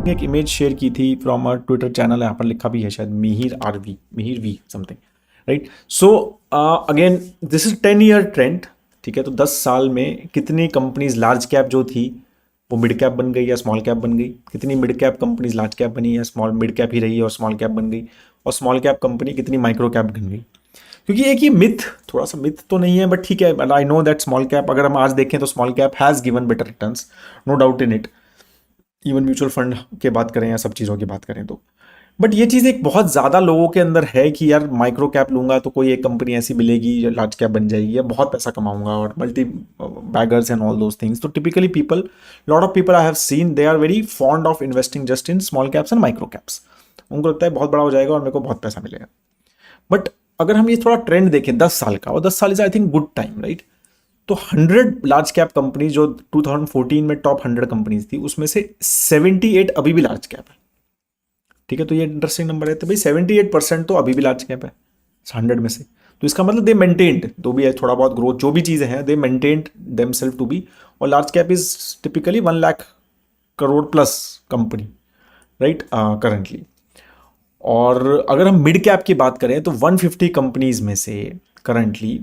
एक image share की थी फ्रॉम अ ट्विटर चैनल, यहाँ पर लिखा भी है शायद Mihir V something, right. So again this is 10 year trend, ठीक है। तो 10 साल में कितनी कंपनीज लार्ज कैप जो थी वो मिड कैप बन गई या स्मॉल कैप बन गई, कितनी mid cap companies large cap बनी या स्मॉल मिड कैप ही रही और स्मॉल कैप बन गई, और स्मॉल कैप कंपनी कितनी माइक्रो कैप बन गई। क्योंकि एक ये मिथ, थोड़ा सा मिथ तो नहीं है बट ठीक है, I know that small cap, अगर हम आज देखें तो small cap has given better returns, no doubt in it, even mutual fund की बात करें या सब चीज़ों की बात करें तो। बट ये चीज़ एक बहुत ज़्यादा लोगों के अंदर है कि यार माइक्रो कैप लूंगा तो कोई एक कंपनी ऐसी मिलेगी जो लार्ज कैप बन जाएगी या बहुत पैसा कमाऊंगा, और multi baggers and all those things. तो typically people, lot of people I have seen, they are very fond of investing just in small caps and micro caps. उनको लगता है बहुत बड़ा हो जाएगा और मेरे को बहुत पैसा मिलेगा। बट अगर हम ये थोड़ा ट्रेंड देखें 10 साल का, और 10 साल is I think good time, right. तो 100 लार्ज कैप कंपनी जो 2014 में टॉप 100 कंपनीज थी, उसमें से 78 अभी भी लार्ज कैप है, ठीक है। तो ये इंटरेस्टिंग नंबर है। तो भाई 78% तो अभी भी लार्ज कैप है 100 में से। तो इसका मतलब दे मेंटेन्ड, तो भी है थोड़ा बहुत ग्रोथ जो भी चीज़ें हैं, दे मेंटेन्ड देमसेल्फ टू बी। और large cap is typically 1 lakh crore plus company, right, currently. और अगर हम मिड कैप की बात करें तो 150 कंपनीज में से करंटली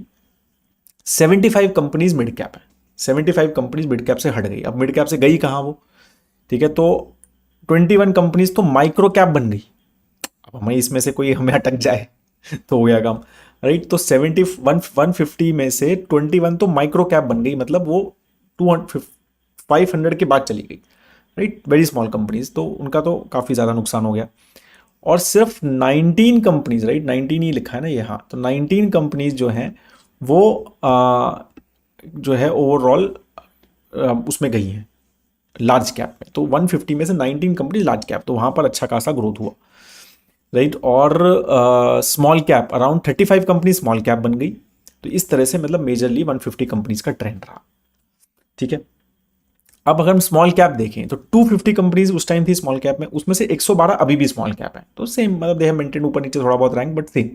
75 कंपनीज मिड कैप है। 75 कंपनीज मिड कैप से हट गई। अब मिड कैप से गई कहाँ वो, ठीक है। तो 21 कंपनीज तो माइक्रो कैप बन गई। अब हमें इसमें से कोई हमें अटक जाए तो हो गया काम, राइट। तो 150 में से 21 तो माइक्रो कैप बन गई, मतलब वो 500 के बाद चली गई, राइट। वेरी स्मॉल कंपनीज, तो उनका तो काफ़ी ज़्यादा नुकसान हो गया। और सिर्फ 19 कंपनीज, राइट, 19 ही लिखा है ना ये, हाँ, तो 19 कंपनीज जो हैं वो जो है ओवरऑल उसमें गई हैं लार्ज कैप में। तो 150 में से 19 कंपनीज लार्ज कैप, तो वहाँ पर अच्छा खासा ग्रोथ हुआ, राइट। और small cap around 35 company small cap बन गई। तो इस तरह से मतलब मेजरली 150 कंपनीज का ट्रेंड रहा, ठीक है। अब अगर हम स्मॉल कैप देखें तो 250 कंपनीज उस टाइम थी स्मॉल कैप में, उसमें से 112 अभी भी स्मॉल कैप है। तो सेम, मतलब दे हैव मेंटेन ऊपर नीचे थोड़ा बहुत रैंक, बट सेम।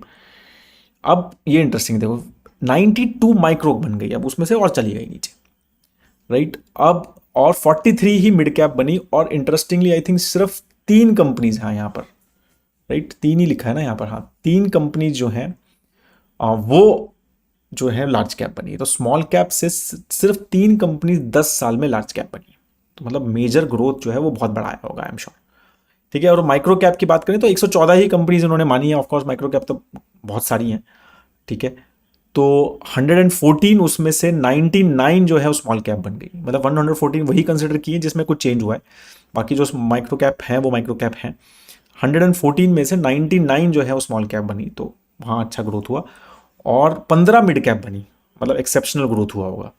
अब ये इंटरेस्टिंग देखो, 92 माइक्रो बन गई, अब उसमें से और चली गई नीचे, राइट। अब और 43 ही मिड कैप बनी, और इंटरेस्टिंगली आई थिंक सिर्फ 3 कंपनीज हैं यहाँ पर, राइट, 3 ही लिखा है ना यहाँ पर, हाँ, 3 कंपनीज जो हैं वो जो है लार्ज कैप बनी है। तो स्मॉल कैप से सिर्फ 3 कंपनी 10 साल में लार्ज कैप बनी है। तो मतलब मेजर ग्रोथ जो है वो बहुत बड़ा आया होगा, आई एम श्योर, ठीक है। और माइक्रो कैप की बात करें तो 114 ही कंपनीज उन्होंने मानी है। ऑफकोर्स माइक्रो कैप तो बहुत सारी हैं, ठीक है। तो 114 उसमें से 99 जो है वो स्मॉल कैप बन गई, मतलब 114 वही कंसिडर किए जिसमें कुछ चेंज हुआ है, बाकी जो माइक्रो कैप हैं वो माइक्रो कैप हैं। 114 में से 99 जो है वो स्मॉल कैप बनी, तो वहाँ अच्छा ग्रोथ हुआ। और 15 मिड कैप बनी, मतलब एक्सेप्शनल ग्रोथ हुआ होगा,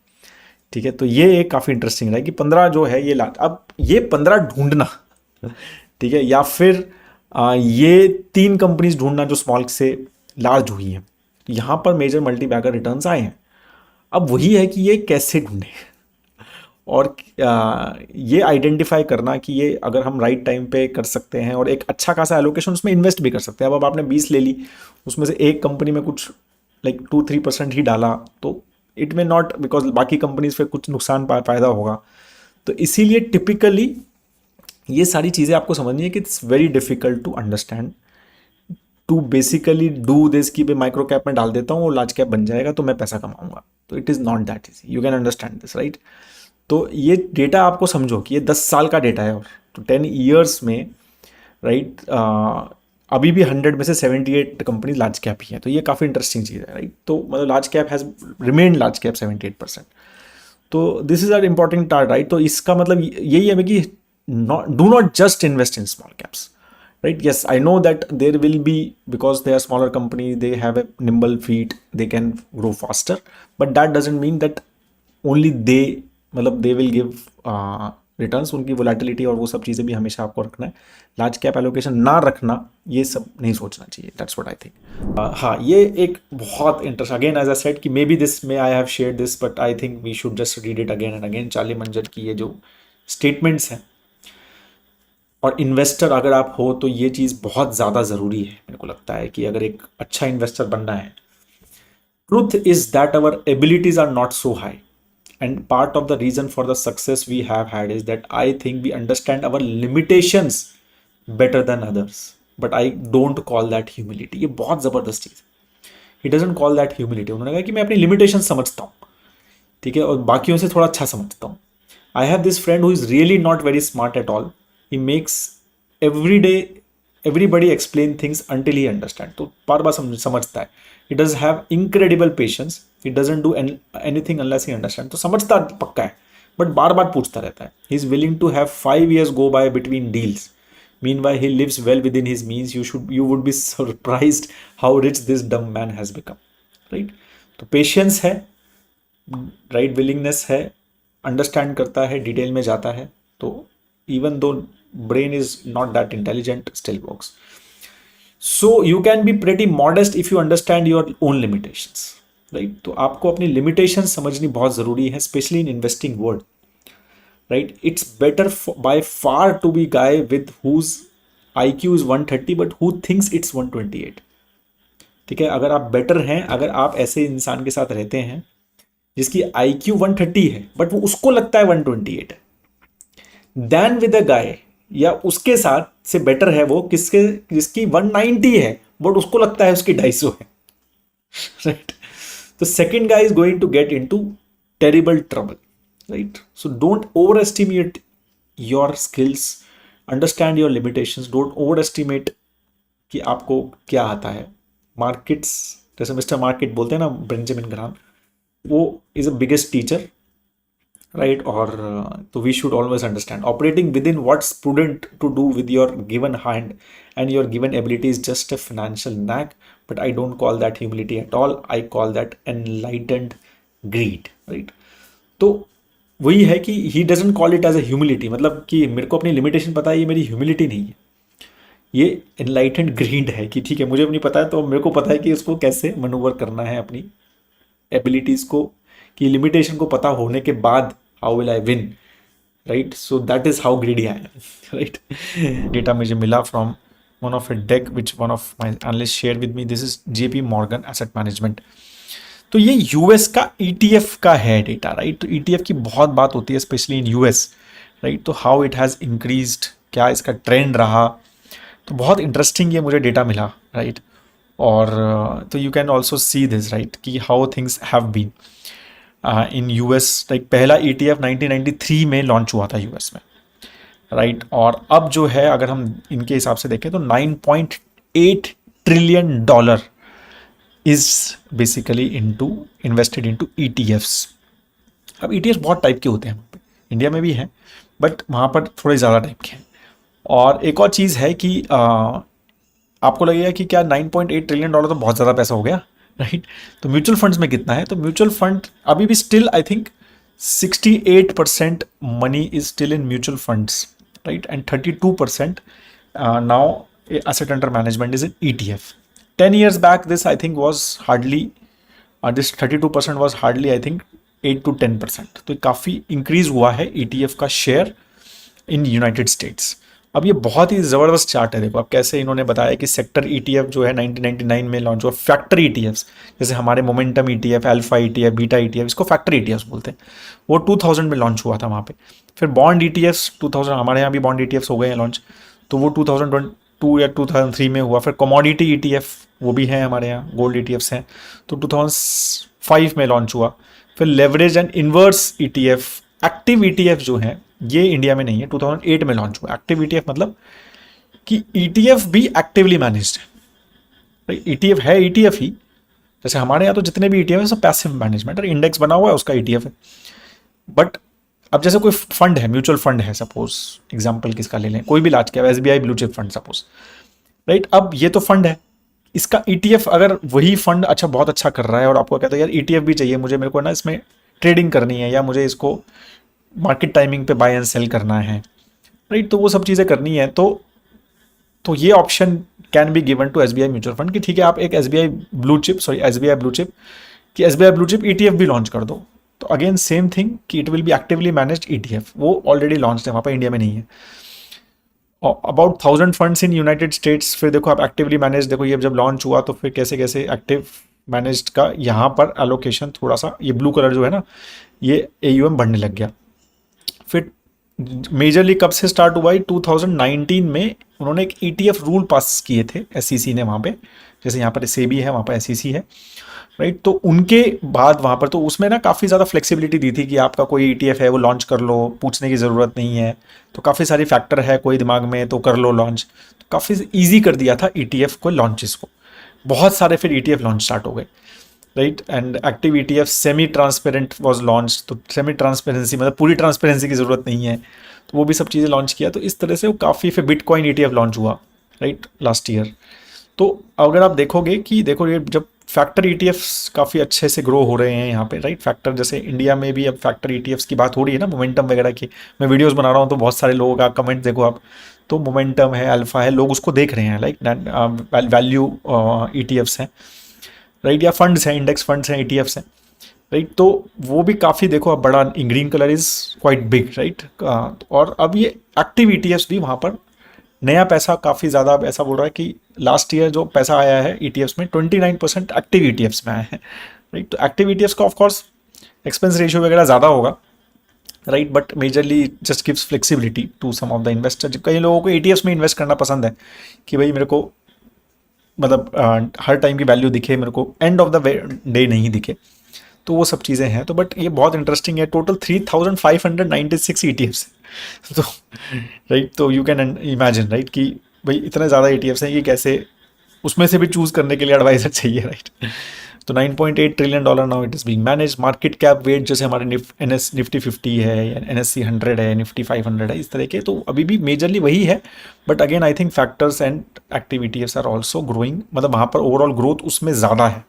ठीक है। तो ये एक काफ़ी इंटरेस्टिंग है कि 15 जो है ये लार्ज, अब ये 15 ढूंढना, ठीक है, या फिर ये 3 कंपनीज ढूंढना जो स्मॉल से लार्ज हुई हैं। तो यहाँ पर मेजर मल्टी बैगर रिटर्न्स आए हैं। अब वही है कि ये कैसे ढूंढे, और ये आइडेंटिफाई करना कि ये अगर हम राइट टाइम पे कर सकते हैं और एक अच्छा खासा एलोकेशन उसमें इन्वेस्ट भी कर सकते हैं। अब आपने 20 ले ली, उसमें से एक कंपनी में कुछ लाइक 2-3% ही डाला, तो इट मे नॉट, बिकॉज बाकी कंपनीज पे कुछ नुकसान फायदा होगा। तो इसीलिए टिपिकली ये सारी चीज़ें आपको समझनी है कि it's very difficult to understand, to basically do this कि भाई माइक्रो कैप में डाल देता हूँ और लार्ज कैप बन जाएगा तो मैं पैसा कमाऊंगा। तो it is not that easy, you can understand this, right. तो ये डेटा आपको समझो कि ये 10 साल का डेटा है, और तो 10 ईयर्स में, राइट, अभी भी 100 में से 78 कंपनी लार्ज कैप ही है। तो ये काफ़ी इंटरेस्टिंग चीज़ है, राइट। तो मतलब large cap has remain large cap 78%। तो this is our important tart, right. तो इसका मतलब यही है कि do not just invest in small caps, right? Yes, I know that there will be, because they are smaller company, they have a nimble feet, they can grow faster, but that doesn't mean that only they, मतलब they will give returns. उनकी volatility और वो सब चीज़ें भी हमेशा आपको रखना है। लार्ज कैप एलोकेशन ना रखना, ये सब नहीं सोचना चाहिए, दैट्स व्हाट आई थिंक। हाँ, ये एक बहुत interest, again as I said कि may be this may I have share this, but I think we should just read it again and again. Charlie Munger की ये जो स्टेटमेंट्स हैं, और इन्वेस्टर अगर आप हो तो ये चीज़ बहुत ज़्यादा ज़रूरी है। मेरे को लगता है कि अगर एक अच्छा इन्वेस्टर बनना है, truth is that our abilities are not so high and part of the reason for the success we have had is that I think we understand our limitations better than others, but I don't call that humility. ये बहुत जबरदस्त चीज है. He doesn't call that humility. उन्होंने कहा कि मैं अपनी लिमिटेशन समझता हूँ, ठीक है, और बाकियों से थोड़ा अच्छा समझता हूँ. I have this friend who is really not very smart at all. He makes every day everybody explain things until he understand. तो बार बार समझता है. He does have incredible patience. He doesn't do anything unless he understand. तो समझता पक्का है, but बार बार पूछता रहता है. He is willing to have 5 years go by between deals. Meanwhile, he lives well within his means. You would be surprised how rich this dumb man has become. Right? तो patience है, right willingness है, understand करता है, detail में जाता है. तो even though brain is not that intelligent, still works. So you can be pretty modest if you understand your own limitations, right? तो आपको अपनी limitations समझनी बहुत ज़रूरी है, especially in investing world, right? It's better by far to be guy with whose IQ is 130 but who thinks it's 128. ठीक है, अगर आप better हैं, अगर आप ऐसे इंसान के साथ रहते हैं जिसकी IQ 130 है बट वो उसको लगता है 128 है, then with a guy या उसके साथ से बेटर है वो किसके जिसकी 190 है बट उसको लगता है उसकी 250 है, राइट? तो second guy is going to get into terrible trouble, right? So don't overestimate your skills, understand your limitations. Don't overestimate कि आपको क्या आता है. मार्केट्स, जैसे मिस्टर मार्केट बोलते हैं ना बेंजामिन ग्राहम, वो is a biggest teacher, right? Or so we should always understand operating within what's prudent to do with your given hand and your given ability is just a financial knack, but I don't call that humility at all. I call that enlightened greed, right? तो वही है कि he doesn't call it as a humility, मतलब कि मेरे को अपनी limitation पता है, ये मेरी ह्यूमिलिटी नहीं है, ये एनलाइटेंड ग्रीड है कि ठीक है मुझे अपनी पता है तो मेरे को पता है कि उसको कैसे मनूवर करना है अपनी एबिलिटीज़ को, कि लिमिटेशन को पता होने के बाद how will I win, right? So that is how greedy I am, right? Data मुझे मिला from one of a deck which one of my analysts shared with me. This is JP Morgan Asset Management. तो ये US का ETF का है data, right? तो ETF की बहुत बात होती है स्पेशली इन यूएस, राइट? तो हाउ इट हैज़ इंक्रीज्ड, क्या इसका ट्रेंड रहा, तो बहुत इंटरेस्टिंग ये मुझे डेटा मिला, राइट? और तो you can also see this, right, कि how things have been in US. Like पहला ETF 1993 में लॉन्च हुआ था यूएस में, राइट? और अब जो है अगर हम इनके हिसाब से देखें तो $9.8 trillion is basically invested into ETFs. अब ETFs बहुत टाइप के होते हैं, इंडिया में भी हैं बट वहाँ पर थोड़े ज़्यादा टाइप के हैं. और एक और चीज़ है कि आपको लगेगा कि क्या $9.8 ट्रिलियन तो बहुत ज़्यादा पैसा हो गया, राइट? तो म्यूचुअल फंड्स में कितना है? तो म्यूचुअल फंड अभी भी still I think 68% money is still in mutual funds, right? And 32% now asset under management is in ETF. 10 years back this I think was hardly this 32% was hardly I think 8 to 10%. तो काफ़ी increase हुआ है ETF का share in United states. अब ये बहुत ही ज़बरदस्त chart है. देखो अब कैसे इन्होंने बताया कि सेक्टर ETF जो है 1999 में लॉन्च हुआ. फैक्टर ETFs जैसे हमारे momentum ETF, alpha ETF, beta ETF, इसको फैक्टर ETFs बोलते हैं, वो 2000 में लॉन्च हुआ था वहाँ पे. फिर बॉन्ड ETFs 2000, हमारे यहाँ भी बॉन्ड ETFs हो गए हैं लॉन्च, तो वो 2002 या 2003 में हुआ. फिर कमोडिटी ETF वो भी हैं हमारे यहाँ, गोल्ड ETFs हैं, तो 2005 में लॉन्च हुआ. फिर leverage and inverse ETF, active ETF जो हैं ये इंडिया में नहीं है, 2008 में लॉन्च हुआ. एक्टिव ETF मतलब कि ETF भी एक्टिवली मैनेज्ड है. ETF है ETF ही, जैसे हमारे यहाँ तो जितने भी ETF है सब पैसिव मैनेजमेंट और इंडेक्स बना हुआ है उसका ETF है. बट अब जैसे कोई फंड है, म्यूचुअल फंड है, सपोज एग्जांपल किसका ले लें, कोई भी large cap SBI blue chip fund suppose, right? अब ये तो फंड है, इसका ETF अगर वही फंड अच्छा बहुत अच्छा कर रहा है और आपको कहता है यार ETF भी चाहिए मुझे, मेरे को ना इसमें ट्रेडिंग करनी है या मुझे इसको मार्केट टाइमिंग पे बाय एंड सेल करना है, राइट? तो वो सब चीज़ें करनी है, तो ये option can be given to SBI mutual fund कि ठीक है आप एक SBI ब्लू चिप कि SBI ब्लू चिप ETF भी लॉन्च कर दो. तो अगेन सेम थिंग कि it will be actively managed ETF, वो ऑलरेडी लॉन्च है वहाँ पर, इंडिया में नहीं है. About 1000 funds in United States. फिर देखो आप एक्टिवली मैनेज, देखो ये जब लॉन्च हुआ तो फिर कैसे कैसे एक्टिव मैनेज्ड का यहाँ पर एलोकेशन थोड़ा सा, ये ब्लू कलर जो है ना, ये AUM बढ़ने लग गया। फिर मेजरली कब से स्टार्ट हुआ है, 2019 में उन्होंने एक ETF रूल पास किए थे SEC ने वहाँ पे, जैसे यहाँ पर सेबी है वहाँ पर SEC है, राइट। तो उनके बाद वहाँ पर तो उसमें ना काफ़ी ज़्यादा फ्लेक्सिबिलिटी दी थी कि आपका कोई ETF है वो लॉन्च कर लो, पूछने की ज़रूरत नहीं है। तो काफ़ी सारी फैक्टर है कोई दिमाग में तो कर लो लॉन्च, तो काफ़ी ईजी कर दिया था ETF को लॉन्चेस को। बहुत सारे फिर ETF लॉन्च स्टार्ट हो गए, right. And active ETF semi transparent was launch, तो सेमी ट्रांसपेरेंसी मतलब पूरी ट्रांसपेरेंसी की ज़रूरत नहीं है, तो वो भी सब चीज़ें लॉन्च किया। तो इस तरह से वो काफ़ी, फिर बिटकॉइन ETF लॉन्च हुआ, राइट, लास्ट ईयर। तो अगर आप देखोगे कि देखो ये जब फैक्टर ETFs काफ़ी अच्छे से ग्रो हो रहे हैं यहाँ पे, राइट। फैक्टर जैसे इंडिया में भी अब फैक्टर ETFs की बात हो रही है ना, मोमेंटम वगैरह की। मैं वीडियोस बना रहा हूँ तो बहुत सारे लोगों का कमेंट देखो आप, तो मोमेंटम है, अल्फा है, लोग उसको देख रहे हैं, लाइक वैल्यू ETFs हैं, राइट, या फंड्स हैं, इंडेक्स फंड्स हैं, ETFs हैं, राइट। तो वो भी काफ़ी देखो अब बड़ा, green colour is quite big, right. और अब ये एक्टिव ETFs भी वहाँ पर नया पैसा काफ़ी ज़्यादा ऐसा बोल रहा है कि लास्ट ईयर जो पैसा आया है ETFs में 29% एक्टिव ETFs में आया है, राइट। तो एक्टिव ETFs का ऑफकोर्स एक्सपेंस रेशियो वगैरह ज़्यादा होगा, right, but majorly just gives flexibility to some of the investor. कई लोगों को ETFs में इन्वेस्ट करना पसंद है कि भाई मेरे को मतलब हर टाइम की वैल्यू दिखे, मेरे को एंड ऑफ द डे नहीं दिखे, तो वो सब चीज़ें हैं। तो बट ये बहुत इंटरेस्टिंग है, टोटल 3596 ETFs है। तो राइट, तो यू कैन इमेजिन, राइट, कि भाई इतने ज़्यादा ETFs हैं, ये कैसे, उसमें से भी चूज़ करने के लिए एडवाइजर चाहिए, राइट। तो $9.8 trillion now it is being manage. Market cap weight जैसे हमारे निफ्टी 50 है, या NSE 100 है, निफ्टी 500 है, इस तरह के, तो अभी भी मेजरली वही है। But again I think factors and active ETFs are also growing, मतलब वहाँ पर ओवरऑल ग्रोथ उसमें ज़्यादा है,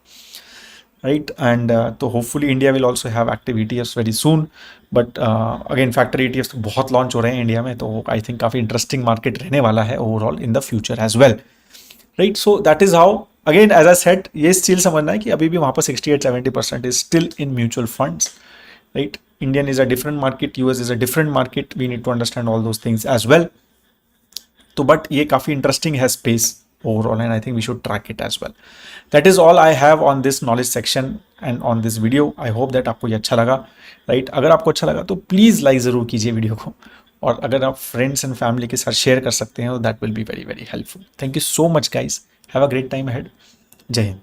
right, and तो hopefully India will also have active ETFs very soon. But again factor ETFs तो बहुत लॉन्च हो रहे हैं इंडिया में, तो आई थिंक काफ़ी इंटरेस्टिंग मार्केट रहने वाला है overall in the future as well, right. So that is how, again as I said, ये स्टिल समझना है कि अभी भी वहाँ पर 68-70% is still in mutual funds, right. Indian is a different market, US is a different market, we need to understand all those things as well. तो but ये काफ़ी इंटरेस्टिंग है space overall, and I think we should track it as well. That is all I have on this knowledge section and on this video. I hope that आपको ये अच्छा लगा, right. अगर आपको अच्छा लगा तो प्लीज़ लाइक ज़रूर कीजिए वीडियो को, और अगर आप फ्रेंड्स एंड फैमिली के साथ शेयर कर सकते हैं तो that will be very very helpful. Thank you so much guys, have a great time ahead. जय हिंद।